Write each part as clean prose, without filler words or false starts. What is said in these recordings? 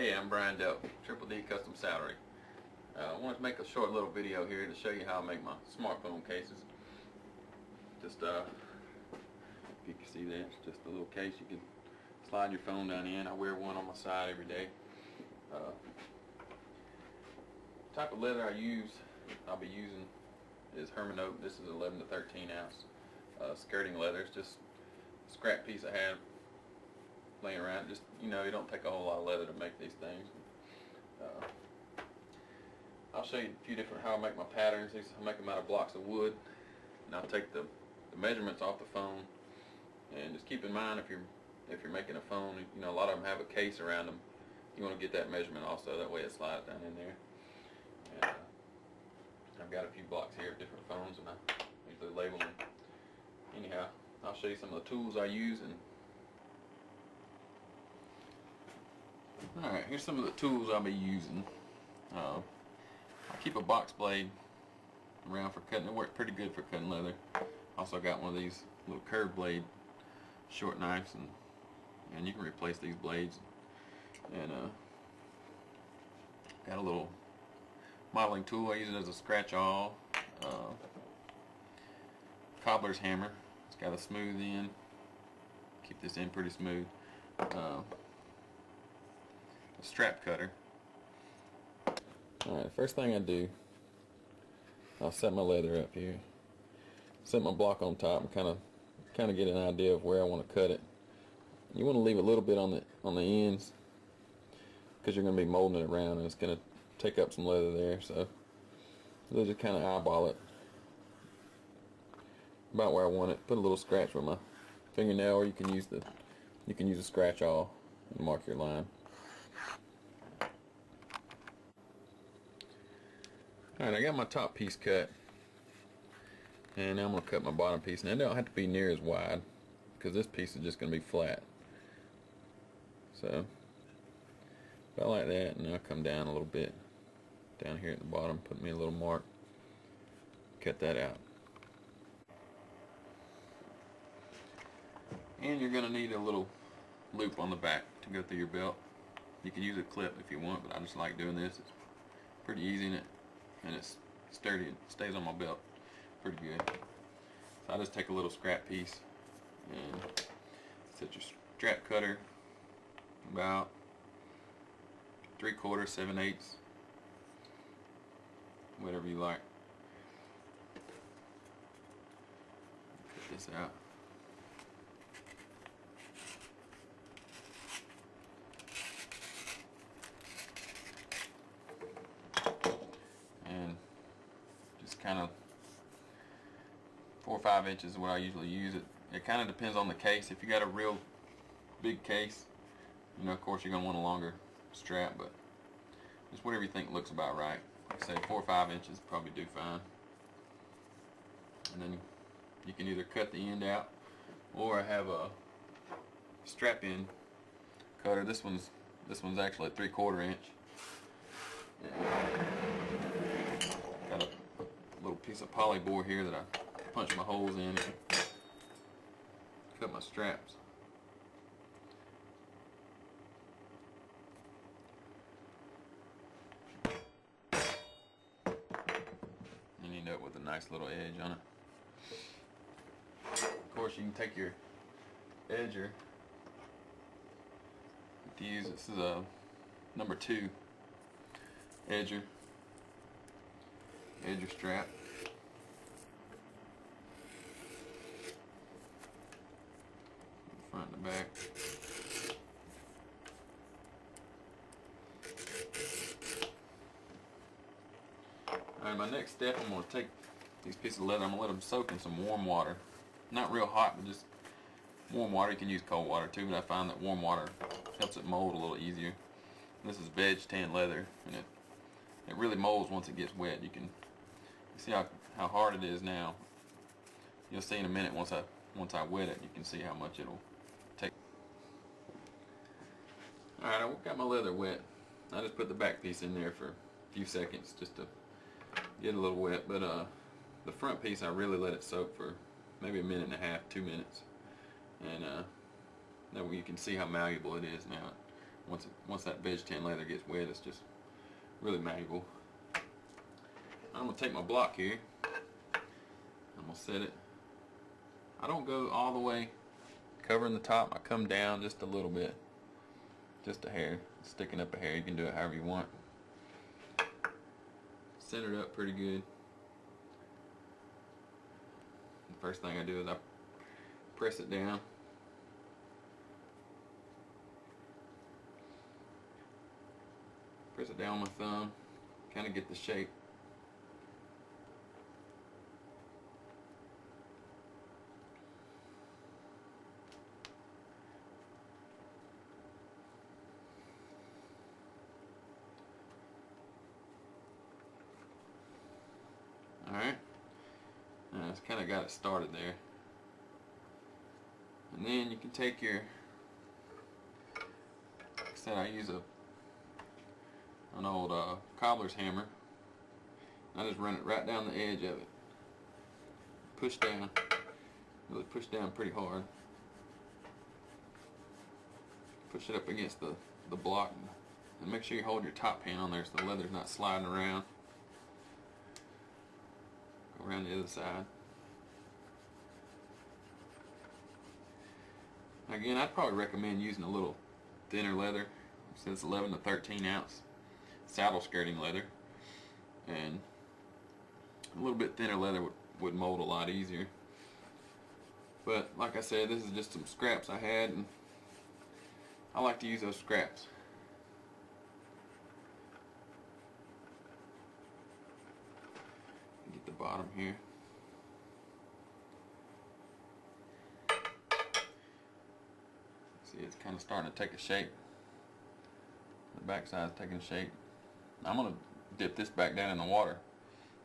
Hey, I'm Brian Delk, Triple D Custom Saddlery. I wanted to make a short little video here to show you how I make my smartphone cases. Just if you can see that, it's just a little case you can slide your phone down in. I wear one on my side every day. Type of leather I'll be using is Herman Oak. This is 11 to 13 ounce skirting leather. It's just a scrap piece I had laying around. Just, you don't take a whole lot of leather to make these things. I'll show you a few different how I make my patterns. I make them out of blocks of wood, and I'll take the measurements off the phone. And just keep in mind, if you're making a phone, a lot of them have a case around them. You want to get that measurement also, that way it slides down in there. And I've got a few blocks here of different phones, and I usually label them. Anyhow, I'll show you some of the tools I use. And alright, here's some of the tools I'll be using. I keep a box blade around for cutting. It works pretty good for cutting leather. Also got one of these little curved blade short knives, and you can replace these blades. And got a little modeling tool. I use it as a scratch awl. Cobbler's hammer. It's got a smooth end. Keep this end pretty smooth. A strap cutter. Alright, first thing I do, I'll set my leather up here. Set my block on top and kind of get an idea of where I want to cut it. You want to leave a little bit on the ends, because you're going to be molding it around and it's going to take up some leather there. So you'll just kind of eyeball it about where I want it. Put a little scratch with my fingernail, or you can use a scratch awl and mark your line. Alright, I got my top piece cut, and now I'm going to cut my bottom piece. Now it don't have to be near as wide, because this piece is just going to be flat. So about like that, and I'll come down a little bit down here at the bottom, put me a little mark, cut that out. And you're going to need a little loop on the back to go through your belt. You can use a clip if you want, but I just like doing this. It's pretty easy and it's sturdy. It stays on my belt pretty good. So I just take a little scrap piece and set your strap cutter about 3/4, 7/8, whatever you like. Cut this out. And just kind of 4 or 5 inches is what I usually use. It kind of depends on the case. If you got a real big case, of course you're going to want a longer strap, but just whatever you think looks about right. Like I say, 4 or 5 inches probably do fine. And then you can either cut the end out, or I have a strap end cutter. This one's actually a 3/4 inch. Got a little piece of poly bore here that I punch my holes in and cut my straps. And you end up with a nice little edge on it. Of course, you can take your edger. This is a number 2 edger strap. Front and the back. Alright, my next step, I'm going to take these pieces of leather, I'm going to let them soak in some warm water. Not real hot, but just warm water. You can use cold water too, but I find that warm water helps it mold a little easier. This is veg tan leather, and it really molds once it gets wet. You see how hard it is now. You'll see in a minute once I wet it. You can see how much it'll take. Alright, I got my leather wet. I just put the back piece in there for a few seconds just to get a little wet, but the front piece I really let it soak for maybe a minute and a half, 2 minutes, and that way you can see how malleable it is now. Once that veg tan leather gets wet, it's just really malleable. I'm gonna take my block here. I'm gonna set it. I don't go all the way covering the top. I come down just a little bit, just a hair, sticking up a hair. You can do it however you want. Center it up pretty good. The first thing I do is I press it down. Press it down with my thumb, kind of get the shape. Alright, it's kind of got it started there. And then you can take your, like I said, I use an old cobbler's hammer. I just run it right down the edge of it. Push down, really push down pretty hard. Push it up against the block, and make sure you hold your top pan on there so the leather's not sliding around. Go around the other side. Again, I'd probably recommend using a little thinner leather, since 11 to 13 ounce saddle skirting leather, and a little bit thinner leather would mold a lot easier. But like I said, this is just some scraps I had, and I like to use those scraps. Get the bottom here. See, it's kind of starting to take a shape. The back side's taking shape. I'm going to dip this back down in the water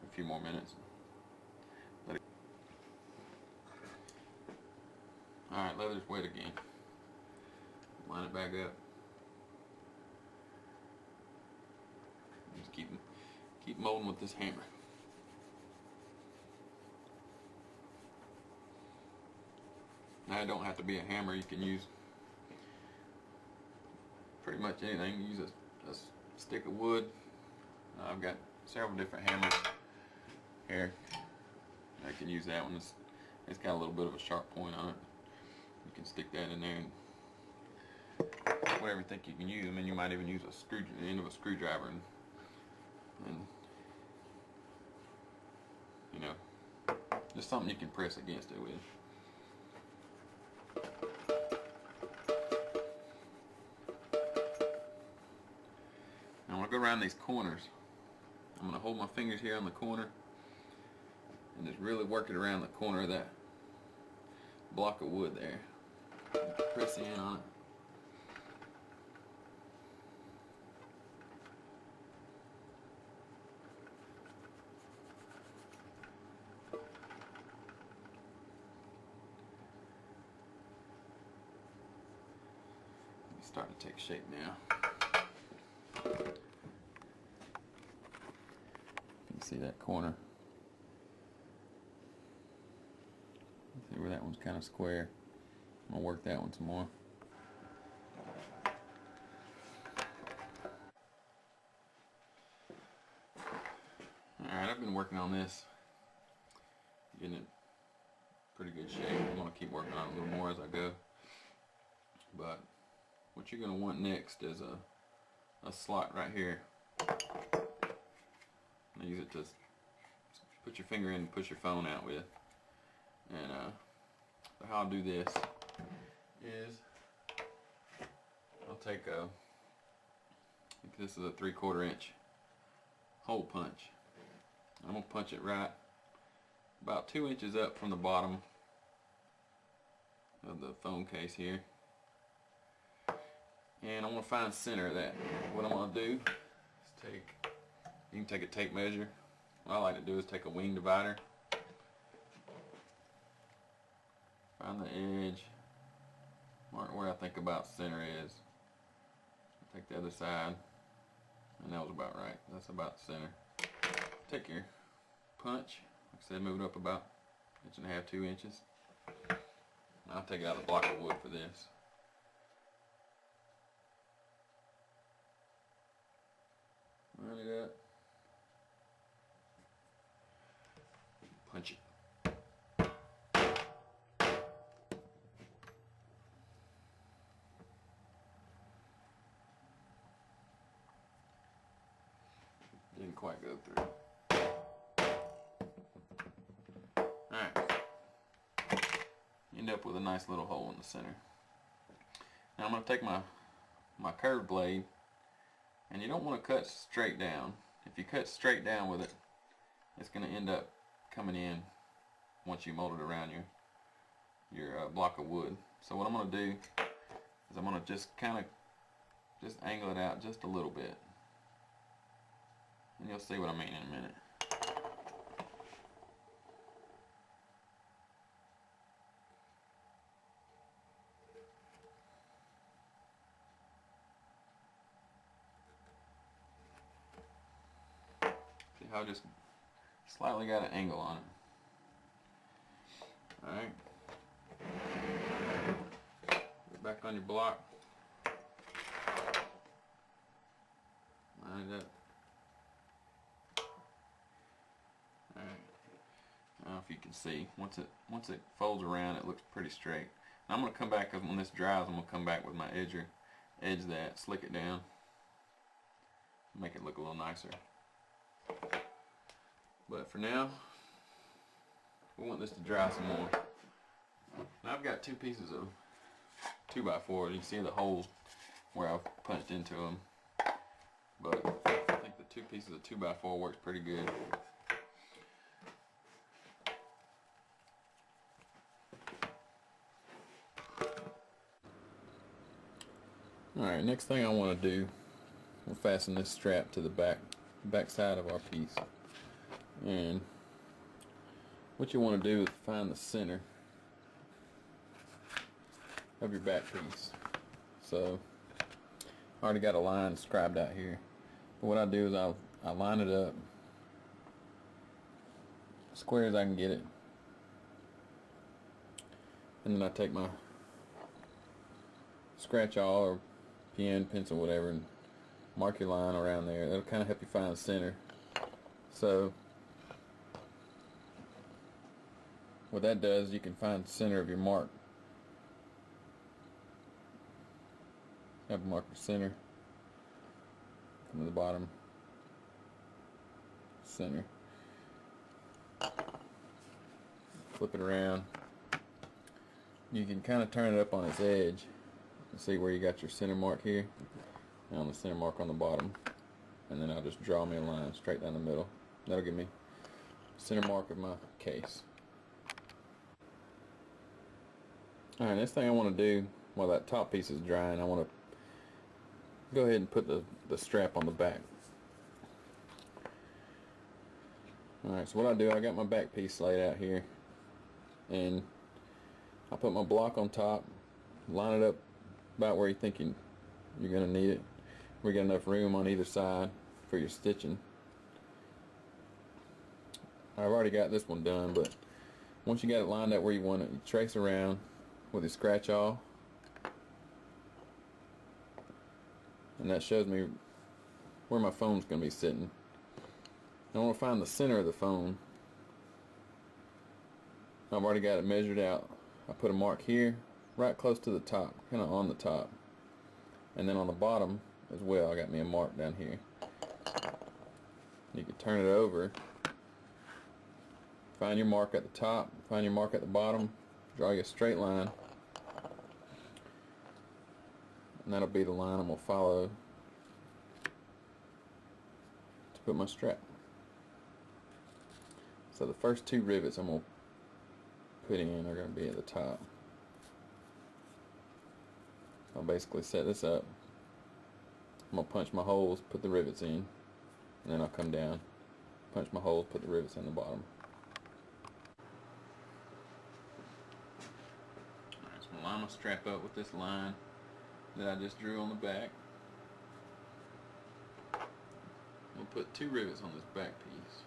a few more minutes. Alright, leather's wet again. Line it back up. Just keep molding with this hammer. Now, it don't have to be a hammer. You can use pretty much anything. You use a stick of wood. I've got several different hammers here. I can use that one. It's got a little bit of a sharp point on it. You can stick that in there and whatever you think you can use. I mean, you might even use the end of a screwdriver and you know, just something you can press against it with. Now I'm going to go around these corners. I'm going to hold my fingers here on the corner and just really work it around the corner of that block of wood there. Press in on it. It's starting to take shape now. You can see that corner. See where that one's kind of square. I'm going to work that one some more. Alright, I've been working on this, getting it pretty good shape. I'm going to keep working on it a little more as I go. But what you're going to want next is a slot right here. I use it to put your finger in and push your phone out with. And how I'll do this is I'll take this is a 3/4 inch hole punch. I'm going to punch it right about 2 inches up from the bottom of the phone case here. And I want to find the center of that. What I'm going to do is you can take a tape measure. What I like to do is take a wing divider. Find the edge, mark where I think about center is. Take the other side, and that was about right. That's about the center. Take your punch, like I said, move it up about 1.5 to 2 inches. I'll take out a block of wood for this. Line it up. Punch it. Didn't quite go through. Alright. End up with a nice little hole in the center. Now I'm going to take my curved blade, and you don't want to cut straight down. If you cut straight down with it, it's going to end up coming in once you mold it around your block of wood. So what I'm going to do is I'm going to just kind of just angle it out just a little bit. And you'll see what I mean in a minute. See how I just slightly got an angle on it. Alright. Get back on your block. Line it up. Alright. Now if you can see, once it folds around, it looks pretty straight. Now I'm going to come back, when this dries, I'm going to come back with my edger, edge that, slick it down, make it look a little nicer. But for now, we want this to dry some more. Now I've got two pieces of 2x4. You can see the holes where I've punched into them. But I think the two pieces of 2x4 works pretty good. Alright, next thing I want to do, we'll fasten this strap to the back side of our piece. And what you want to do is find the center of your back piece. So I already got a line scribed out here, but what I do is I line it up as square as I can get it, and then I take my scratch awl or pen, pencil, whatever, and mark your line around there. That'll kind of help you find the center. So what that does, you can find the center of your mark. Have a marker center. Come to the bottom. Center. Flip it around. You can kind of turn it up on its edge and see where you got your center mark here, and on the center mark on the bottom. And then I'll just draw me a line straight down the middle. That'll give me center mark of my case. Alright, next thing I want to do while that top piece is drying, I want to go ahead and put the strap on the back. Alright, so what I do, I got my back piece laid out here, and I put my block on top, line it up about where you think you're going to need it. We got enough room on either side for your stitching. I've already got this one done, but once you got it lined up where you want it, you trace around with your scratch awl, and that shows me where my phone's going to be sitting. I want to find the center of the phone. I've already got it measured out. I put a mark here, right close to the top, kind of on the top, and then on the bottom as well I got me a mark down here. You can turn it over, find your mark at the top, find your mark at the bottom, draw you a straight line, and that'll be the line I'm going to follow to put my strap. So the first two rivets I'm going to put in are going to be at the top. I'll basically set this up. I'm going to punch my holes, put the rivets in, and then I'll come down, punch my holes, put the rivets in the bottom. Alright, so I'm going to line my strap up with this line that I just drew on the back. I'm going to put two rivets on this back piece.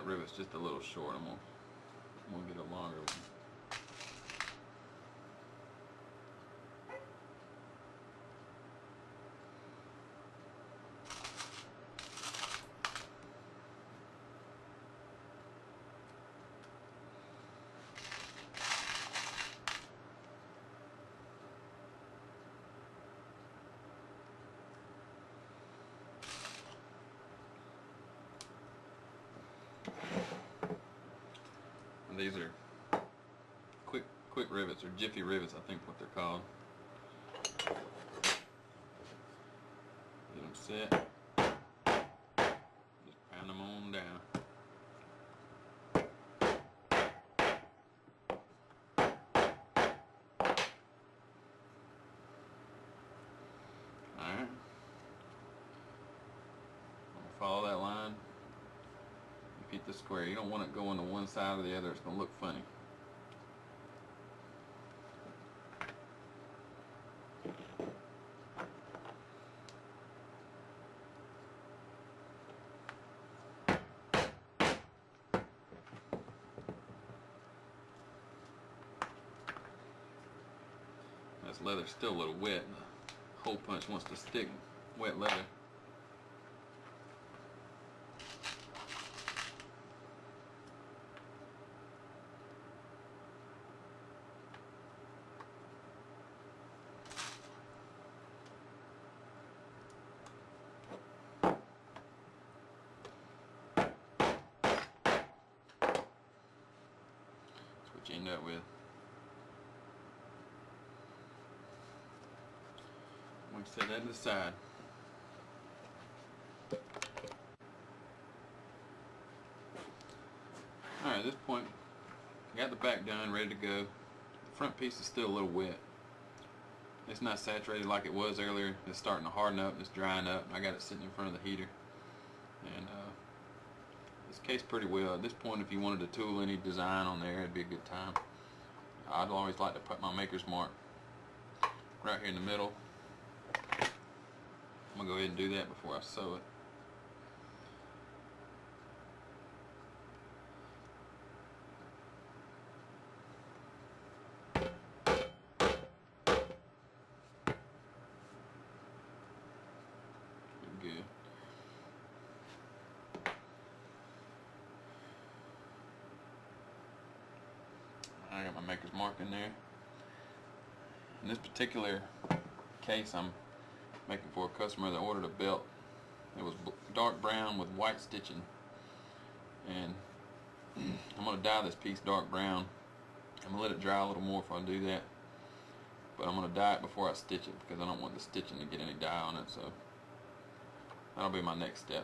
that rivet's just a little short. I'm gonna get a longer one. And these are quick rivets, or Jiffy rivets, I think what they're called. Get them set. Just pound them on down. Alright. Follow that line. Repeat the square. You don't want it going to one side or the other. It's going to look funny. This leather's still a little wet. The hole punch wants to stick wet leather. That's what you end up with. We set that to the side. Alright, at this point, I got the back done, ready to go. The front piece is still a little wet. It's not saturated like it was earlier. It's starting to harden up and it's drying up. I got it sitting in front of the heater. And it's cased pretty well. At this point, if you wanted to tool any design on there, it'd be a good time. I'd always like to put my maker's mark right here in the middle. I'm going to go ahead and do that before I sew it. Good. I got my maker's mark in there. In this particular case, I'm making for a customer that ordered a belt. It was dark brown with white stitching, and I'm going to dye this piece dark brown. I'm going to let it dry a little more if I do that, but I'm going to dye it before I stitch it because I don't want the stitching to get any dye on it. So that'll be my next step.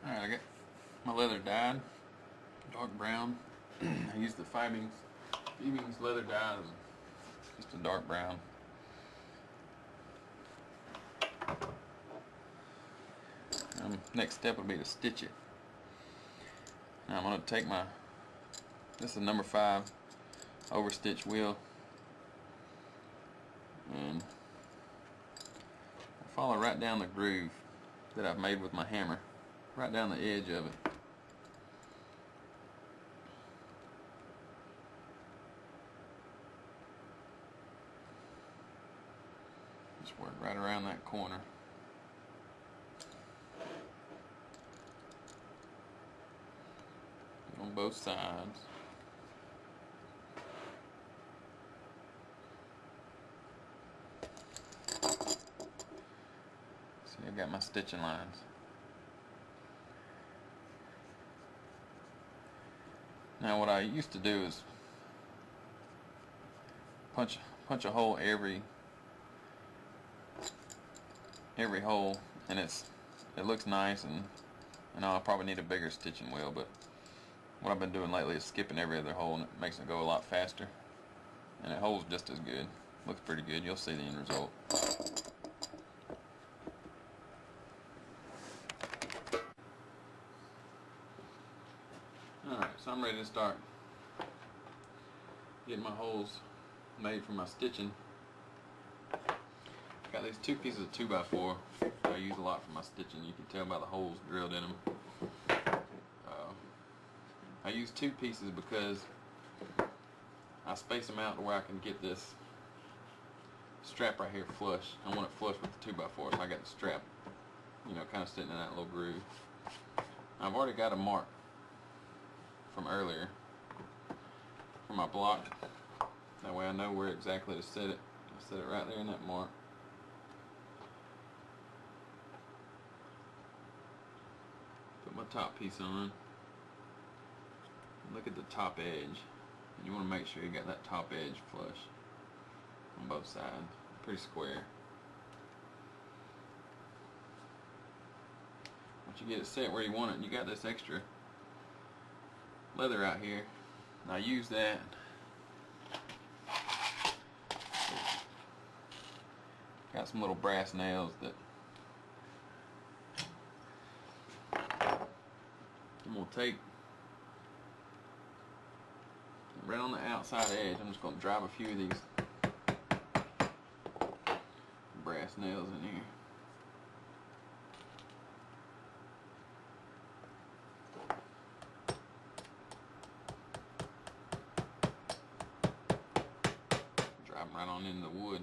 Alright, I got my leather dyed dark brown. I used the Fiebing's leather dye, just a dark brown. Next step would be to stitch it. Now I'm going to take this is a number 5 overstitch wheel, and I follow right down the groove that I've made with my hammer, right down the edge of it. Just work right around that corner. On both sides. See, I've got my stitching lines. Now what I used to do is punch a hole every hole, and it looks nice, and I'll probably need a bigger stitching wheel, but what I've been doing lately is skipping every other hole, and it makes it go a lot faster, and it holds just as good. Looks pretty good. You'll see the end result. Alright, so I'm ready to start getting my holes made for my stitching. got these two pieces of 2x4 I use a lot for my stitching. You can tell by the holes drilled in them. I use two pieces because I space them out to where I can get this strap right here flush. I want it flush with the 2x4, so I got the strap, you know, kind of sitting in that little groove. I've already got a mark from earlier for my block. That way I know where exactly to set it. I set it right there in that mark. Put my top piece on. Look at the top edge. And you want to make sure you got that top edge flush on both sides. Pretty square. Once you get it set where you want it, you got this extra leather out here. And I use that. Got some little brass nails that I'm going to take right on the outside edge. I'm just going to drive a few of these brass nails in here. Drive them right on into the wood.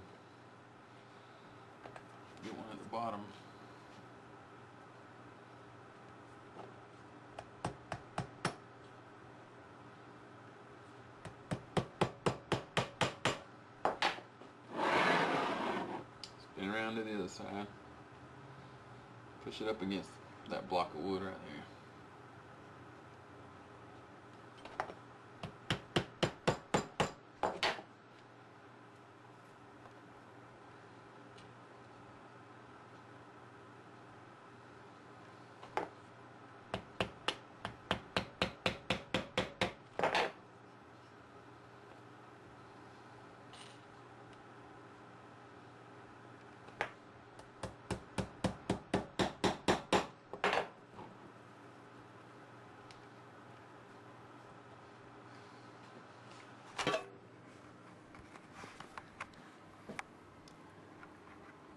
Get one at the bottom. Spin around to the other side. Push it up against that block of wood right there.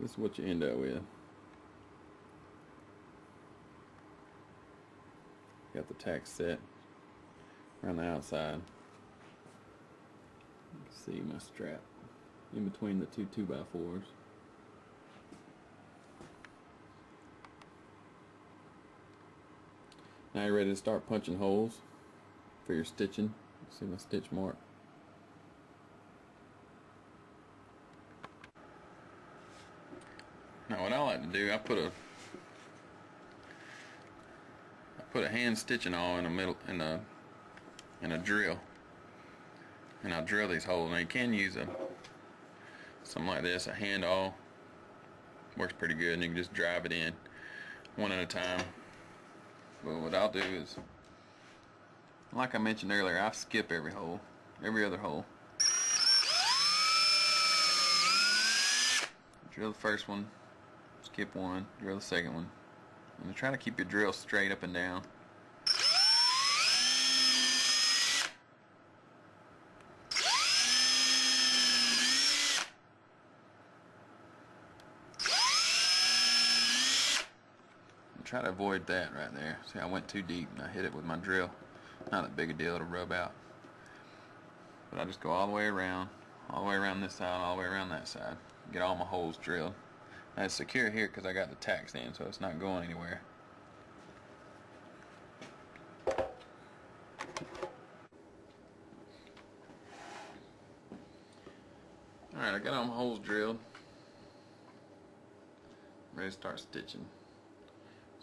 This is what you end up with. Got the tack set around the outside. You can see my strap in between the two 2x4s. Now you're ready to start punching holes for your stitching. See my stitch mark. Now what I like to do, I put a hand stitching awl in the middle in a drill, and I'll drill these holes. Now you can use something like this, a hand awl. Works pretty good, and you can just drive it in one at a time. But what I'll do is, like I mentioned earlier, I skip every hole, every other hole. Drill the first one, skip one, drill the second one, and try to keep your drill straight up and down. Try to avoid that right there. See, I went too deep and I hit it with my drill. Not that big a deal to rub out. But I just go all the way around this side, all the way around that side. Get all my holes drilled. Now it's secure here because I got the tacks in, so it's not going anywhere. Alright, I got all my holes drilled. Ready to start stitching.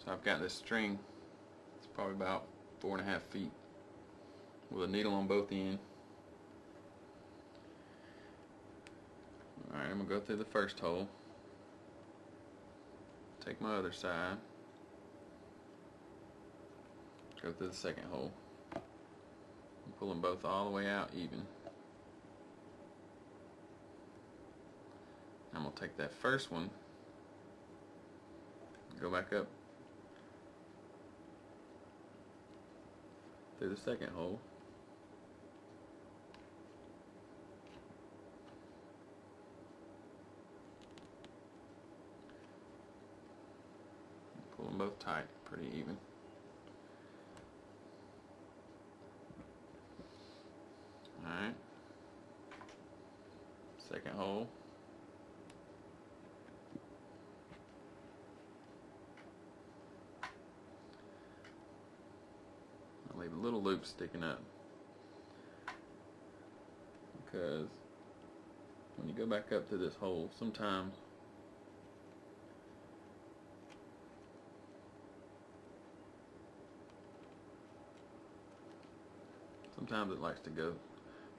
So I've got this string, it's probably about 4.5 feet, with a needle on both ends. Alright, I'm going to go through the first hole, take my other side, go through the second hole, and pull them both all the way out even. I'm going to take that first one, go back up through the second hole, both tight, pretty even. Alright. Second hole. I'll leave a little loop sticking up, because when you go back up to this hole, sometimes it likes to go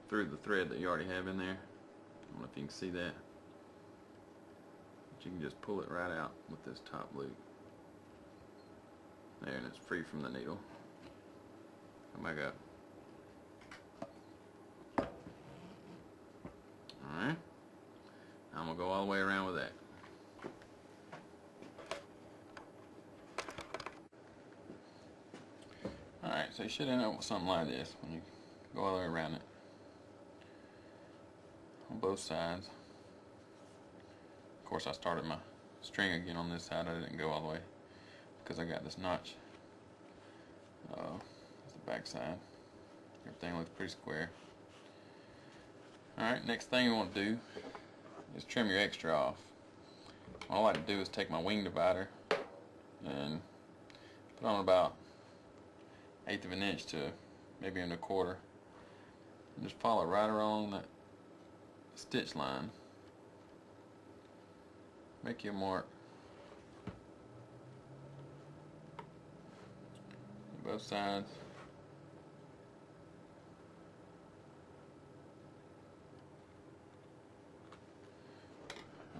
through the thread that you already have in there. I don't know if you can see that, but you can just pull it right out with this top loop there, and it's free from the needle. Come back up. Alright, I'm going to go all the way around with that. Alright, so you should end up with something like this when you go all the way around it on both sides. Of course, I started my string again on this side. I didn't go all the way because I got this notch. That's the back side. Everything looks pretty square. Alright, next thing you want to do is trim your extra off. What I like to do is take my wing divider and put on about 1/8 of an inch to maybe 1/4, and just follow right around that stitch line. Make your mark on both sides.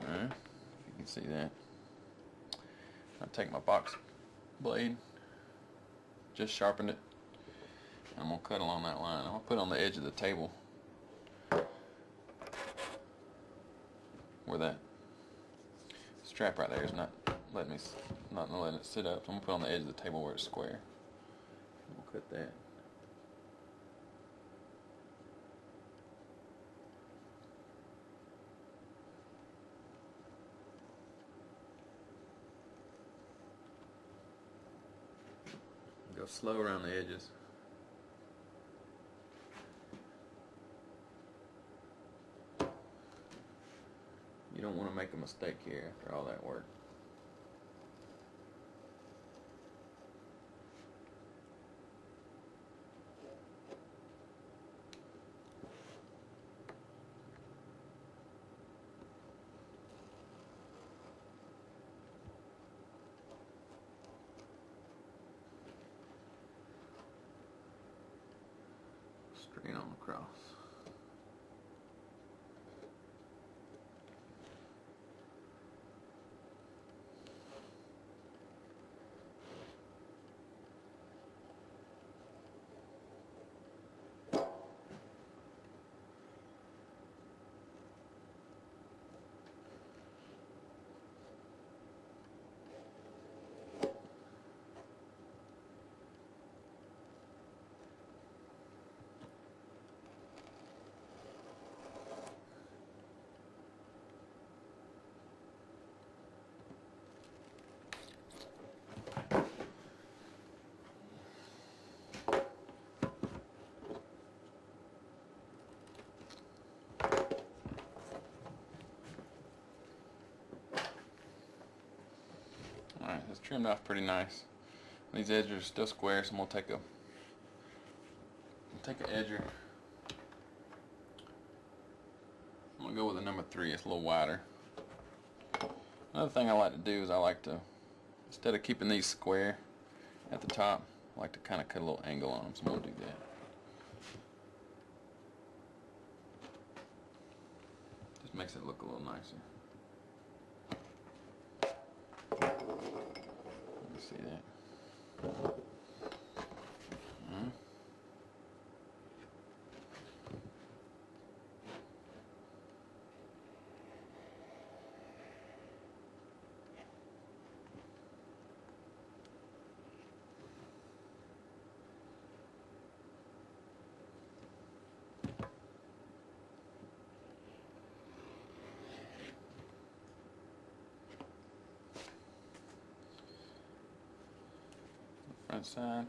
Alright, you can see that. I take my box blade, just sharpened it, and I'm going to cut along that line. I'm going to put it on the edge of the table where that strap right there is not letting it sit up. So I'm going to put it on the edge of the table where it's square. We'll cut that. Go slow around the edges. You don't want to make a mistake here after all that work. Straight on across. Alright, it's trimmed off pretty nice. These edges are still square, so I'm going to take an edger. I'm going to go with a number 3. It's a little wider. Another thing I like to do is I like to, instead of keeping these square at the top, I like to kind of cut a little angle on them, so I'm going to do that. Just makes it look a little nicer. You see that? front side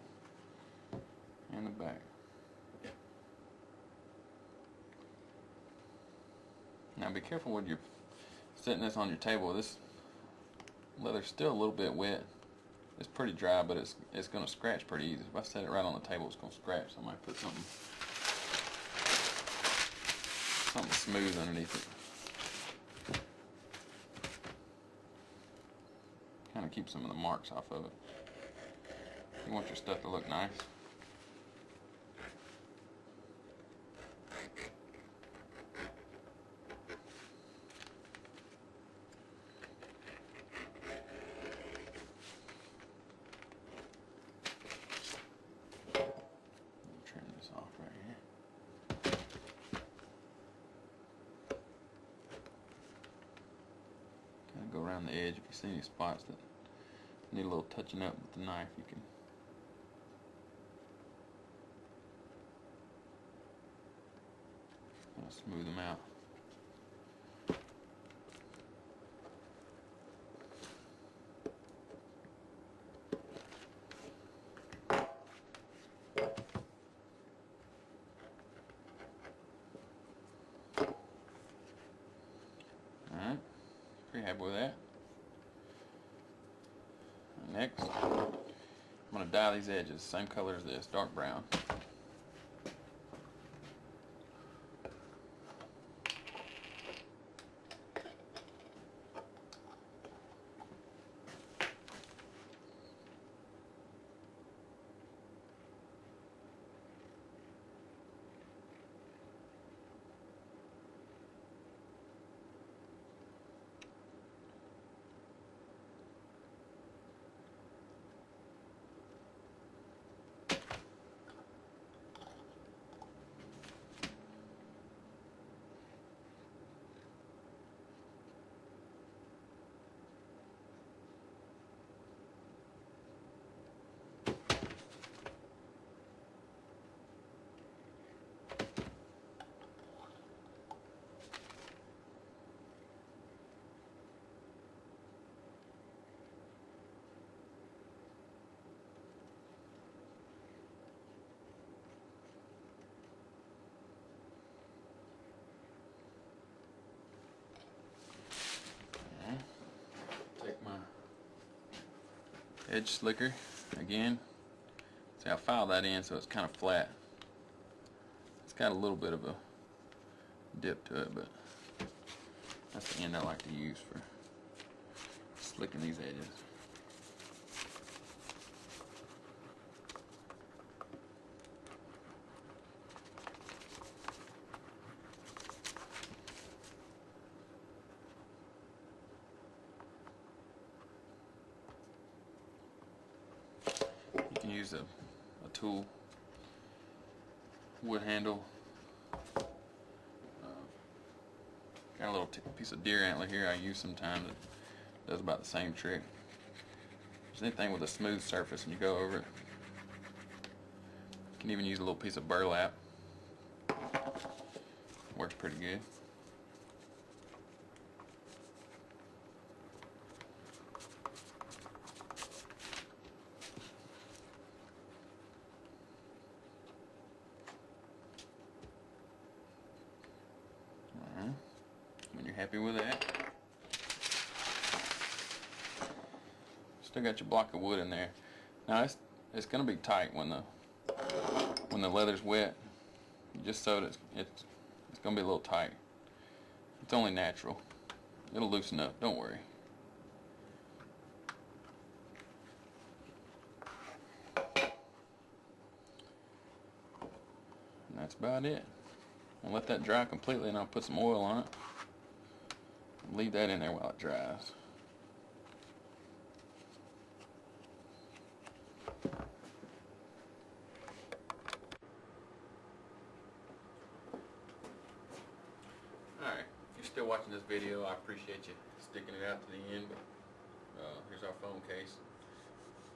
and the back. Now be careful when you're setting this on your table. This leather's still a little bit wet. It's pretty dry, but it's going to scratch pretty easy. If I set it right on the table, it's going to scratch. So I might put something smooth underneath it. Kind of keep some of the marks off of it. You want your stuff to look nice. Trim this off right here. Kind of go around the edge. If you see any spots that need a little touching up with the knife, you can smooth them out. Alright, pretty happy with that. Next, I'm going to dye these edges, same color as this, dark brown. Take my edge slicker again. See, I filed that in so it's kind of flat. It's got a little bit of a dip to it, but that's the end I like to use for slicking these edges. You can use a tool, wood handle. Got a little piece of deer antler here I use sometimes that does about the same trick. If there's anything with a smooth surface and you go over it, you can even use a little piece of burlap. Works pretty good. When you're happy with that, still got your block of wood in there. Now it's going to be tight when the leather's wet. Just so that it's going to be a little tight. It's only natural. It'll loosen up. Don't worry. And that's about it. I'll let that dry completely, and I'll put some oil on it. Leave that in there while it dries. Alright, if you're still watching this video, I appreciate you sticking it out to the end. But here's our phone case.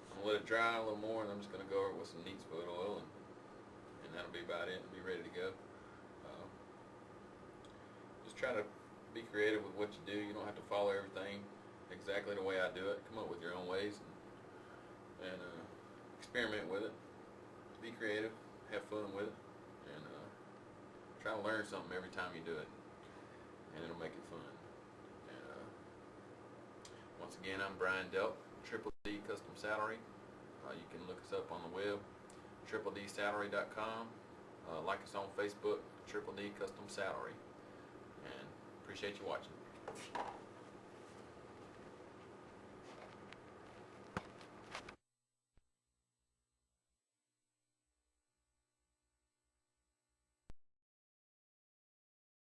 I'm going to let it dry a little more, and I'm just going to go over it with some neat foot oil, and that'll be about it. It'll be ready to go. Just try to be creative with what you do. You don't have to follow everything exactly the way I do it. Come up with your own ways and experiment with it, be creative, have fun with it, and try to learn something every time you do it, and it'll make it fun. And once again, I'm Brian Delp, Triple D Custom Saddlery. You can look us up on the web, tripledsaddlery.com. Like us on Facebook, Triple D Custom Saddlery. And appreciate you watching.